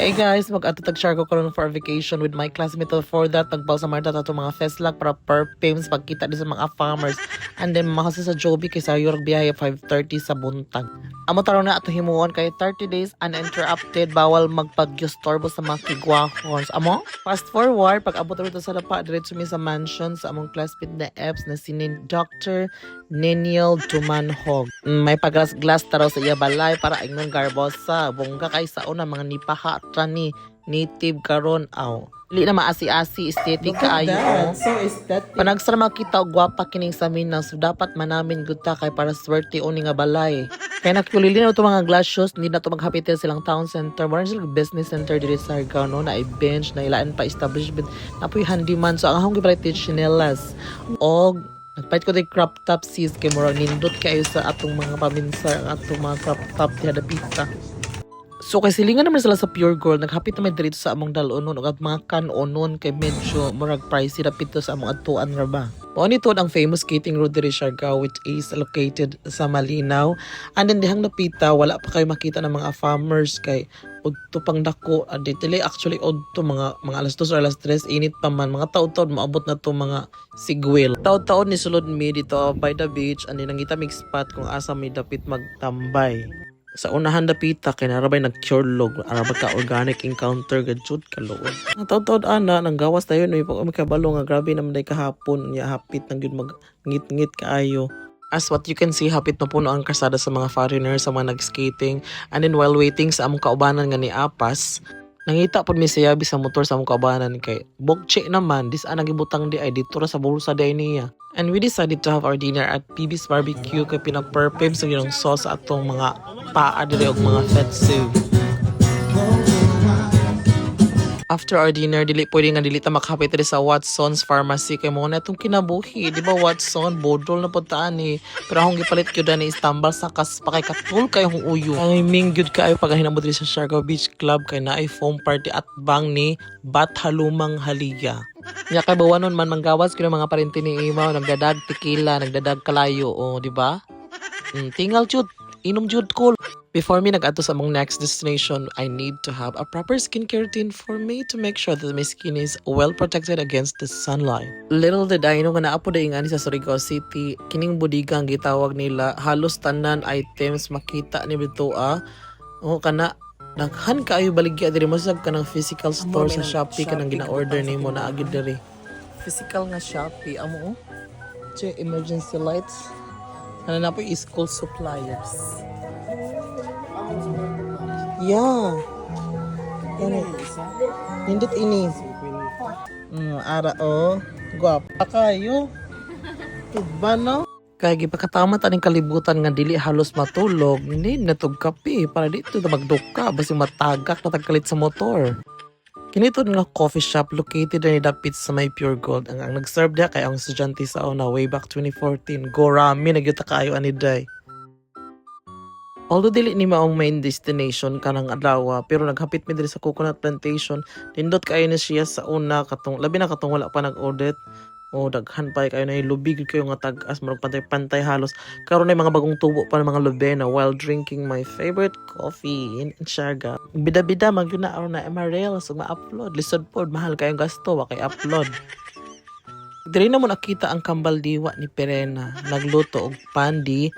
Hey guys, mag-atatag-share ko karon for vacation with my classmate. For that, nagbaw sa Marta tato mga festlak para perfumes pagkita din sa mga farmers. And then mahasa sa Joby kay sa York biyahe 5:30 sa buntag. Amo taron na ato himuon kay 30 days uninterrupted, bawal magpag-storbo sa mga kigwahons. Amo, fast forward pag abot rito sa Lapa diretso mi sa mansion sa among classmate na Eps na si Dr. Neniel Dumanhog. May paglas-glass taraw sa iya balay para ingnon garbosa. Bongga kay sa una mga nipaha ni native karon aw. Dili na maasi-asi estetic kaayo. So aesthetic. Panagsara makita og gwapa kining sa Minang, so dapat manamin gud ta kay para swerte oni nga balay. Kaya nakulili na ito mga glass shoes, hindi na ito maghapitil silang town center. Maraming silang business center diri sa Argao, no? Na i-bench, na ilaan pa establishment, na po'y handyman. So ang akong gipalit chinelas. Og nagpahit ko din crop top sis kay murag nindot kayo sa atong mga paminsa, atong mga crop top diha pita. So kay silingan naman sila sa Pure Gold, naghapit na may dito sa among dalonon ug at mga kanonon kay medyo murag pricey rapid to sa among atuan ra ba. Mao nito ang famous skating road diri Siargao, which is located sa Malinaw. And then dihang napita wala pa kayo makita ng mga farmers kay udto pang dako dili actually udto mga alas 2 or alas 3 init pa man mga taud-taud maabot na to mga sigwil. Taud-taud ni sulod mi dito by the beach and then nangita mig spot kung asa may dapit magtambay. Sa unahan dapita kay narabay nagcurlog arabay ka organic encounter gadjud kaluod. Ang taud-taud ana nang gawas tayo no ipag kabalo nga grabe naman day kahapon nya hapit nang gyud mag ngit-ngit kaayo. As what you can see, hapit na puno ang kasada sa mga foreigners, sa mga nag-skating. And then while waiting sa among kaubanan nga ni Apas, nangita po mi siyabi sa motor sa among kaubanan kay bokche naman, dis anang gibutang di ay dito ra sa bulsa di niya. And we decided to have our dinner at PB's Barbecue kay pinag-perfume sa ginong sauce sa atong mga paa dili og mga fetsu. After our dinner, dili ta makahapit diri sa Watson's Pharmacy kay mo na itong kinabuhi. Di ba Watson? Bodol na puntaan ni. Pero akong gipalit kyud ni istambal sa kas pa kay katul kay hong uyo. Ay mingyud kaayo pag hinabot diri sa Siargao Beach Club kay naay foam party at bang ni Bathalumang Haliya. Nya kay bawanon man manggawas ko mga parente ni Imaw, nagdadag tequila, nagdadag kalayo, o di ba? Tingal jud, inom jud cool. Before me nag-adto sa among next destination, I need to have a proper skincare routine for me to make sure that my skin is well protected against the sunlight. Little did I know nga naapo daing ani sa Surigao City, kining bodega ang gitawag nila, halos tanan items makita ni bitoa. O kana daghan kaayo baligya diri masag kanang physical store sa Shopee kanang gina-order nimo na agid diri. Physical nga Shopee amo che emergency lights. Ano na po school suppliers. Yeah. Hindot ini. Ara o. Guwapa kayo. Tuba no? Kaya gipakatamat aning kalibutan nga dili halos matulog. Hindi natog kape para dito na magduka. Basi matagak na tagkalit sa motor. Kinito nga coffee shop located na dapit sa may Pure Gold. Ang nag-serve niya kay ang estudyante sa una way back 2014. Go rami, nagyuta kayo aniday. Although dili ni maong main destination kanang adlaw, pero naghapit mi diri sa coconut plantation. Nindot kayo na siya sa una katong labi na katong wala pa nag-audit. O daghan pa kayo na lubig kayo nga tag-as marag pantay-pantay halos. Karon ay mga bagong tubo pa ng mga lubena while drinking my favorite coffee in Siargao. Bida-bida magyud na aron na MRL so ma-upload. Lisod pod mahal kayong gasto wa kay upload. Diri na mo nakita ang kambal diwa ni Perena. Nagluto og pandi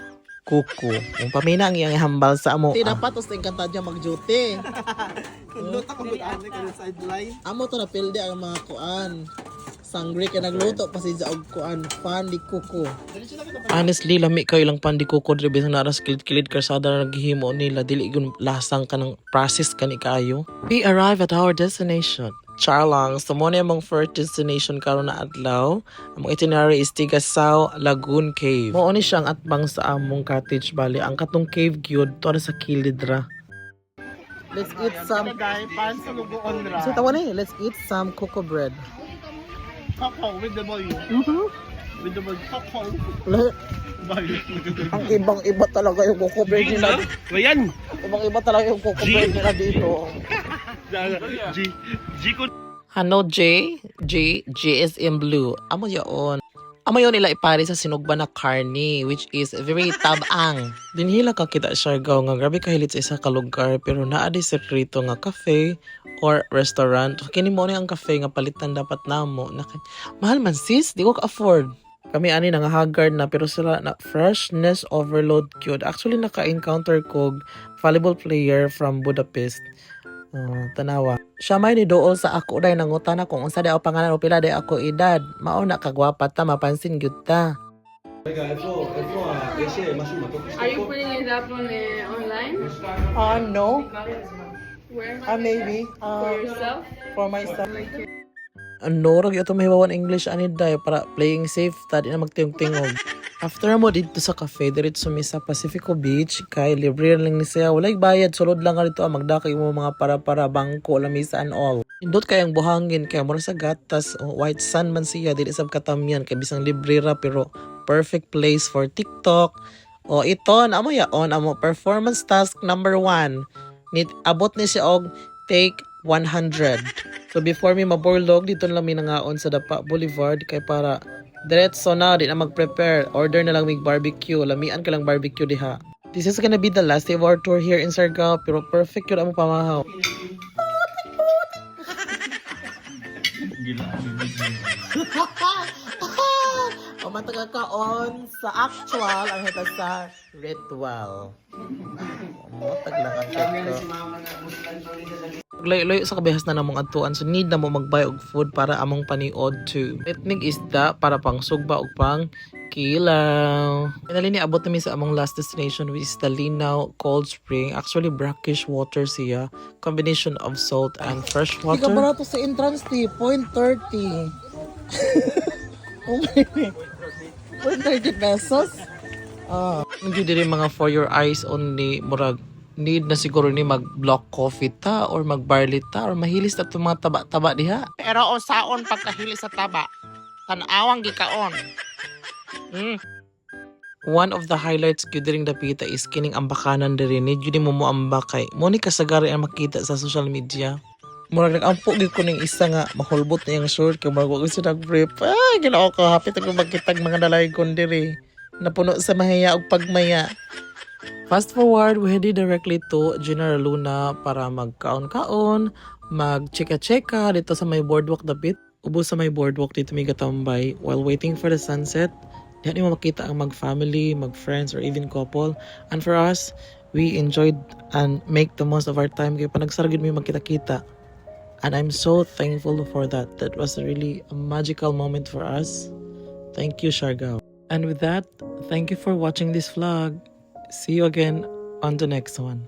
kuko. Kung pamina ang iyang hambal sa amo. Dapat os engkanta diya mag-duty. Luto ko gud-ani ka sa sideline. Amo to na pilde ang mga kuan. Sangre kay nagluto pa si og kuan pandi kuko. Honestly, lami kayo lang pandi kuko diri bisang naras kilid-kilid karsada na naghihimo nila dili gun lasang kanang process kani kayo. We arrive at our destination. Charlang, so mo na among first destination karon na adlaw. Among itinerary is Tigasao Lagoon Cave. Mao ni siyang atbang sa among cottage bali. Ang katong cave gyud to sa kilid ra. Let's eat some pan sa lugoon ra. So tawa ni, let's eat some cocoa bread. Cocoa with the volume. With the volume. Cocoa. Ang ibang-iba talaga yung cocoa bread nila. Ayan. Ibang-iba talaga yung cocoa bread nila dito. Ano J is in blue. Amo yaon. Amo yun nila ipare sa sinugba na karni, which is very tabang. Dinhila ka kita Siargao nga grabe kahilit sa isa ka lugar pero naa di sekreto nga cafe or restaurant. Kini mo ni ang cafe nga palitan dapat namo. Mahal man sis, di ko ka-afford. Kami ani nga haggard na pero sila na freshness overload cute. Actually naka-encounter ko volleyball player from Budapest. Tanawa. Siya may ni dool sa ako day nangutan kung unsa day ako pangalan o pila day ako edad. Mao na kagwapa ta mapansin gyud ta. Are you putting it up on online? No. Where? Maybe. For yourself? For myself. Ano, rag ito mahibawan English ani day para playing safe ta di na magtingog-tingog. After mo dito sa cafe, diretso mi sa Pacifico Beach, kay libre lang ni siya. Walay bayad, sulod lang nga dito magdakay mo mga para bangko, lamisa and all. Indot kayang buhangin, kaya mura sa gatas, white sand man siya, dili sab katamyan, kay bisang libre ra, pero perfect place for TikTok. O ito, amo yaon, amo performance task number 1. Abot ni siya og take 100. So before mi maborlog, dito lang mi nangaon sa Dapa Boulevard, kay para diretso na, di na mag-prepare. Order na lang mig barbecue. Lamian ka lang barbecue diha. This is gonna be the last day of our tour here in Siargao. Pero perfect yun ang pamahaw. O mataga kaon sa actual ang hita sa ritual. Matag lang ang ito. Layo-layo sa kabihas na namong adtuan, so need na mo magbay og food para among paniod too. Etnig isda para pang sugba og pang kilaw. Finally ni abot na mi sa among last destination, which is the Linaw Cold Spring. Actually brackish water siya, combination of salt and fresh water. Ika barato sa entrance fee, 0.30. Oh my God. 0.30 pesos? Hindi din mga for your eyes only, murag need na siguro ni mag-block coffee ta or mag-barley ta or mahilis ta itong mga taba-taba diha. Pero o saon pagkahilis sa taba, tanawang gikaon. One of the highlights ko during the pita is kining ambakanan diri ni jud mo moambak kay mo ni kasagari ang makita sa social media. Murag nag-ampo gid ko ning isa nga mahulbot na yung short kay murag ko siya nag-brief. Ginoo ko hapit ako magkitag mga dalay kon diri. Napuno sa mahaya og pagmaya. Fast forward, we headed directly to General Luna para magkaon-kaon, mag-cheka-cheka dito sa may boardwalk dapit. Ubos sa may boardwalk dito may gatambay while waiting for the sunset. Diyan mo makita ang mag-family, mag-friends, or even couple. And for us, we enjoyed and make the most of our time kaya panagsaragid mo magkita-kita. And I'm so thankful for that. That was really a magical moment for us. Thank you, Siargao. And with that, thank you for watching this vlog. See you again on the next one.